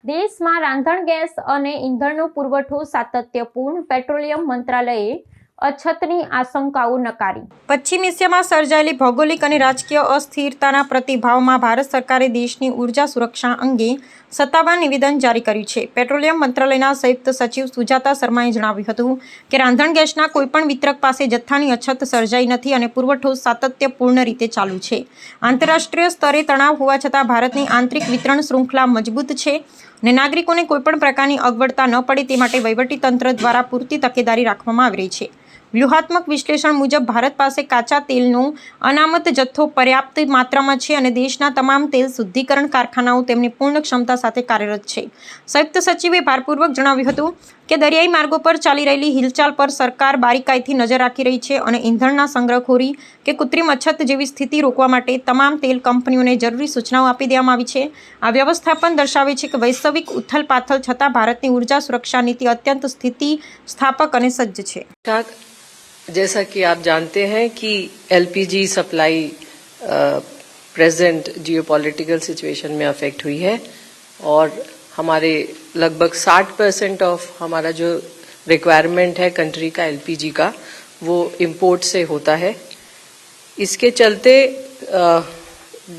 દેશમાં રાંધણ ગેસ અને ઈંધણનો પુરવઠો સાતત્યપૂર્ણ, પેટ્રોલિયમ મંત્રાલયે અછતની આશંકાઓ નકારી. પશ્ચિમ એશિયામાં સર્જાયેલી ભૌગોલિક અને રાજકીય અસ્થિરતાના પ્રતિભાવમાં ભારત સરકારે દેશની ઉર્જા સુરક્ષા અંગે સત્તાવાર નિવેદન જારી કર્યું છે. પેટ્રોલિયમ મંત્રાલયના સંયુક્ત સચિવ સુજાતા શર્માએ જણાવ્યું હતું કે રાંધણ ગેસના કોઈપણ વિતરક પાસે જથ્થાની અછત સર્જાઈ નથી અને પુરવઠો સાતત્યપૂર્ણ રીતે ચાલુ છે. આંતરરાષ્ટ્રીય સ્તરે તણાવ હોવા છતાં ભારતની આંતરિક વિતરણ શૃંખલા મજબૂત છે અને નાગરિકોને કોઈપણ પ્રકારની અગવડતા ન પડે તે માટે વહીવટીતંત્ર દ્વારા પૂરતી તકેદારી રાખવામાં આવી રહી છે. વ્યૂહાત્મક વિશ્લેષણ મુજબ ભારત પાસે કાચા તેલનો અનામત જથ્થો પર્યાપ્ત માત્રામાં છે અને દેશના તમામ તેલ શુદ્ધિકરણ કારખાનાઓ તેમની પૂર્ણ ક્ષમતા સાથે કાર્યરત છે. સંયુક્ત સચિવે ભારપૂર્વક જણાવ્યું હતું કે દરિયાઈ માર્ગો પર ચાલી રહેલી હિલચાલ પર સરકાર બારીકાઈથી નજર રાખી રહી છે અને ઈંધણના સંગ્રહખોરી કે કૃત્રિમ અછત જેવી સ્થિતિ રોકવા માટે તમામ તેલ કંપનીઓને જરૂરી સૂચનાઓ આપી દેવામાં આવી છે. આ વ્યવસ્થાપન દર્શાવે છે કે વૈશ્વિક ઉથલપાથલ છતાં ભારતની ઉર્જા સુરક્ષા નીતિ અત્યંત સ્થિતિસ્થાપક અને સજ્જ છે. जैसा कि आप जानते हैं कि LPG supply present geopolitical situation में अफेक्ट हुई है और हमारे लगभग 60% ऑफ हमारा जो रिक्वायरमेंट है कंट्री का एलपीजी का वो इंपोर्ट से होता है. इसके चलते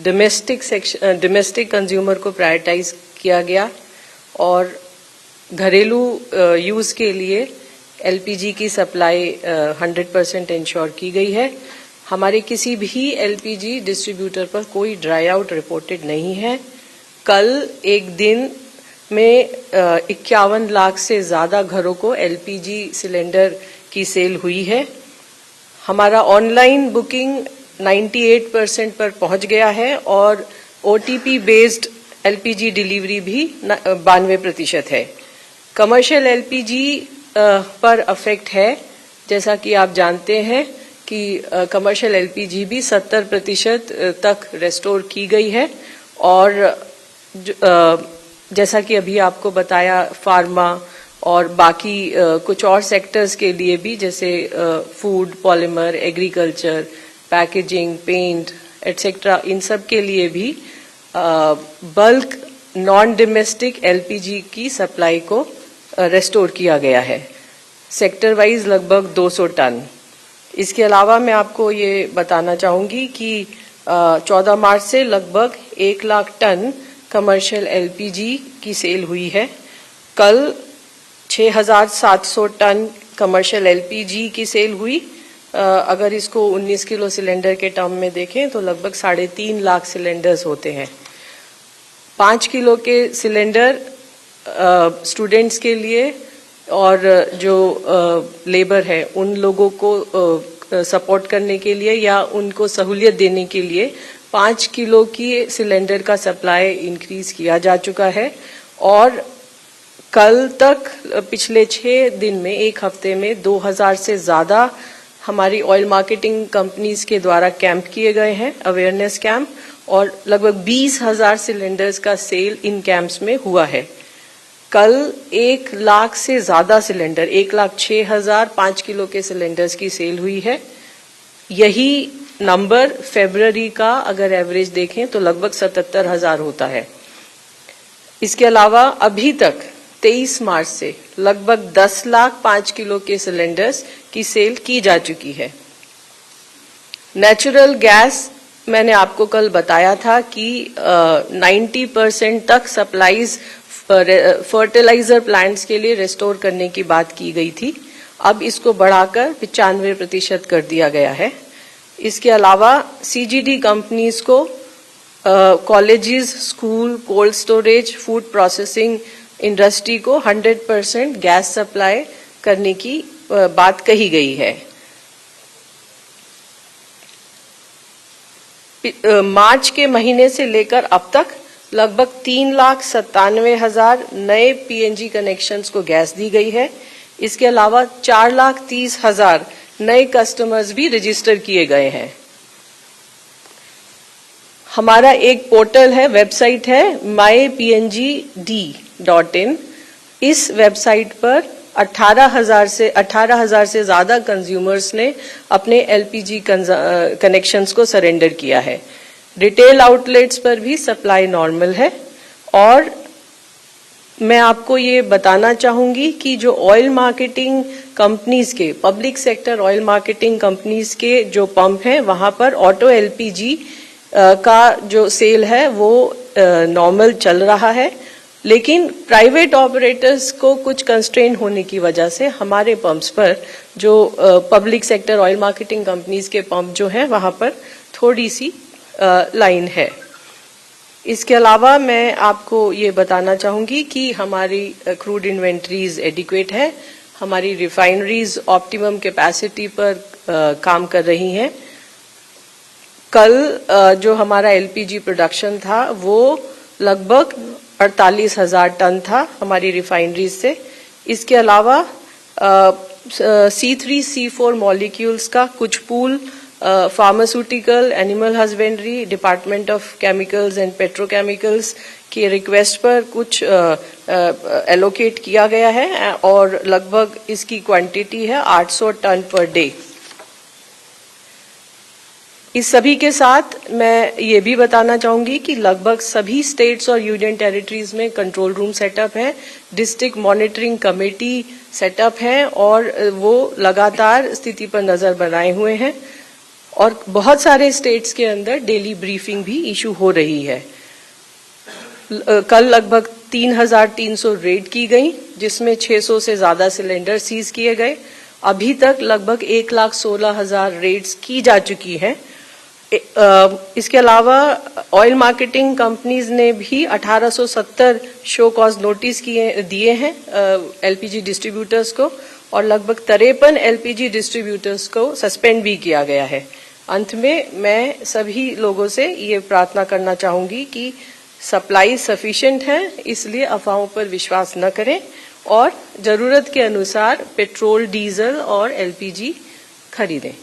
डोमेस्टिक कंज्यूमर को प्रायोरिटाइज किया गया और घरेलू यूज के लिए एलपीजी की सप्लाई 100% इंश्योर की गई है. हमारे किसी भी एलपीजी डिस्ट्रीब्यूटर पर कोई ड्राई आउट रिपोर्टेड नहीं है. कल एक दिन में 51 लाख से ज्यादा घरों को एलपीजी सिलेंडर की सेल हुई है. हमारा ऑनलाइन बुकिंग 98% पर पहुंच गया है और ओटीपी बेस्ड एलपीजी डिलीवरी भी 92% है. कमर्शियल एलपीजी पर अफेक्ट है. जैसा कि आप जानते हैं कि कमर्शियल एलपीजी भी 70% तक रेस्टोर की गई है और जैसा कि अभी आपको बताया फार्मा और बाकी कुछ और सेक्टर्स के लिए भी जैसे food, polymer, agriculture, packaging, paint etcetera इन सब के लिए भी बल्क नॉन डोमेस्टिक एलपीजी की सप्लाई को रेस्टोर किया गया है. सेक्टर वाइज लगभग 200 टन. इसके अलावा मैं आपको ये बताना चाहूंगी कि 14 मार्च से लगभग 1 लाख टन कमर्शियल एलपीजी की सेल हुई है. कल 6,700 टन कमर्शियल एलपीजी की सेल हुई. अगर इसको 19 किलो सिलेंडर के टर्म में देखें तो लगभग 3.5 लाख सिलेंडर्स होते हैं. 5 किलो के सिलेंडर स्टूडेंट्स के लिए और जो लेबर है उन लोगों को सपोर्ट करने के लिए या उनको सहूलियत देने के लिए 5 किलो की सिलेंडर का सप्लाई इंक्रीज किया जा चुका है और कल तक पिछले 6 दिन में एक हफ्ते में 2000 से ज्यादा हमारी ऑयल मार्केटिंग कंपनीज के द्वारा कैंप किए गए हैं, अवेयरनेस कैंप, और लगभग 20,000 सिलेंडर्स का सेल इन कैंप्स में हुआ है. कल 1 लाख से ज्यादा सिलेंडर 1,06,000 5 किलो के सिलेंडर्स की सेल हुई है. यही नंबर फरवरी का अगर एवरेज देखें तो लगभग 77,000 होता है. इसके अलावा अभी तक 23 मार्च से लगभग 10 लाख 5 किलो के सिलेंडर्स की सेल की जा चुकी है. नेचुरल गैस मैंने आपको कल बताया था कि 90% तक सप्लाईज फर्टिलाइजर प्लांट्स के लिए रिस्टोर करने की बात की गई थी. अब इसको बढ़ाकर 95% कर दिया गया है. इसके अलावा सीजीडी कंपनीज को colleges, school, cold storage, food processing industry को 100% गैस सप्लाई करने की बात कही गई है. मार्च के महीने से लेकर अब तक लगभग 3,97,000 नए पीएनजी कनेक्शंस को गैस दी गई है. इसके अलावा 4,30,000 नए कस्टमर्स भी रजिस्टर किए गए हैं. हमारा एक पोर्टल है, वेबसाइट है mypngd.in. इस वेबसाइट पर 18,000 से ज्यादा कंज्यूमर्स ने अपने एलपीजी कनेक्शंस को सरेंडर किया है. रिटेल आउटलेट्स पर भी सप्लाई नॉर्मल है और मैं आपको ये बताना चाहूंगी कि जो ऑयल मार्केटिंग कंपनीज के, public sector oil marketing companies के जो पंप हैं, वहां पर ऑटो एलपीजी का जो सेल है वो नॉर्मल चल रहा है, लेकिन प्राइवेट ऑपरेटर्स को कुछ कंस्ट्रेन होने की वजह से हमारे पंप्स पर, जो public sector oil marketing companies के पंप जो हैं, वहां पर थोड़ी सी लाइन है। इसके अलावा मैं आपको ये बताना चाहूंगी कि हमारी क्रूड इन्वेंट्रीज एडिक्वेट है, हमारी रिफाइनरीज ऑप्टिमम कैपेसिटी पर काम कर रही हैं। कल जो हमारा एलपीजी प्रोडक्शन था वो लगभग 48,000 टन था हमारी रिफाइनरीज से। इसके अलावा C3 C4 मॉलिक्यूल्स का कुछ pool pharmaceutical, animal husbandry, department of chemicals and petrochemicals की रिक्वेस्ट पर कुछ एलोकेट किया गया है और लगभग इसकी क्वांटिटी है 800 टन पर डे। इस सभी के साथ मैं ये भी बताना चाहूंगी कि लगभग सभी स्टेट्स और यूनियन टेरिटरीज में कंट्रोल रूम सेटअप है, डिस्ट्रिक्ट मॉनिटरिंग कमेटी सेटअप है और वो लगातार स्थिति पर नजर बनाए हुए हैं और बहुत सारे स्टेट्स के अंदर डेली ब्रीफिंग भी इशू हो रही है। कल लगभग 3,300 रेड की गई, जिसमें 600 से ज्यादा सिलेंडर सीज किए गए। अभी तक लगभग 1,16,000 रेड्स की जा चुकी हैं। इसके अलावा ऑयल मार्केटिंग कंपनीज ने भी 1870 शो कॉज नोटिस दिए हैं एलपीजी डिस्ट्रीब्यूटर्स को और लगभग 53 एलपीजी डिस्ट्रीब्यूटर्स को सस्पेंड भी किया गया है। अंत में मैं सभी लोगों से ये प्रार्थना करना चाहूंगी कि सप्लाई सफिशिएंट है, इसलिए अफवाहों पर विश्वास न करें और जरूरत के अनुसार पेट्रोल, डीजल और एलपीजी खरीदें।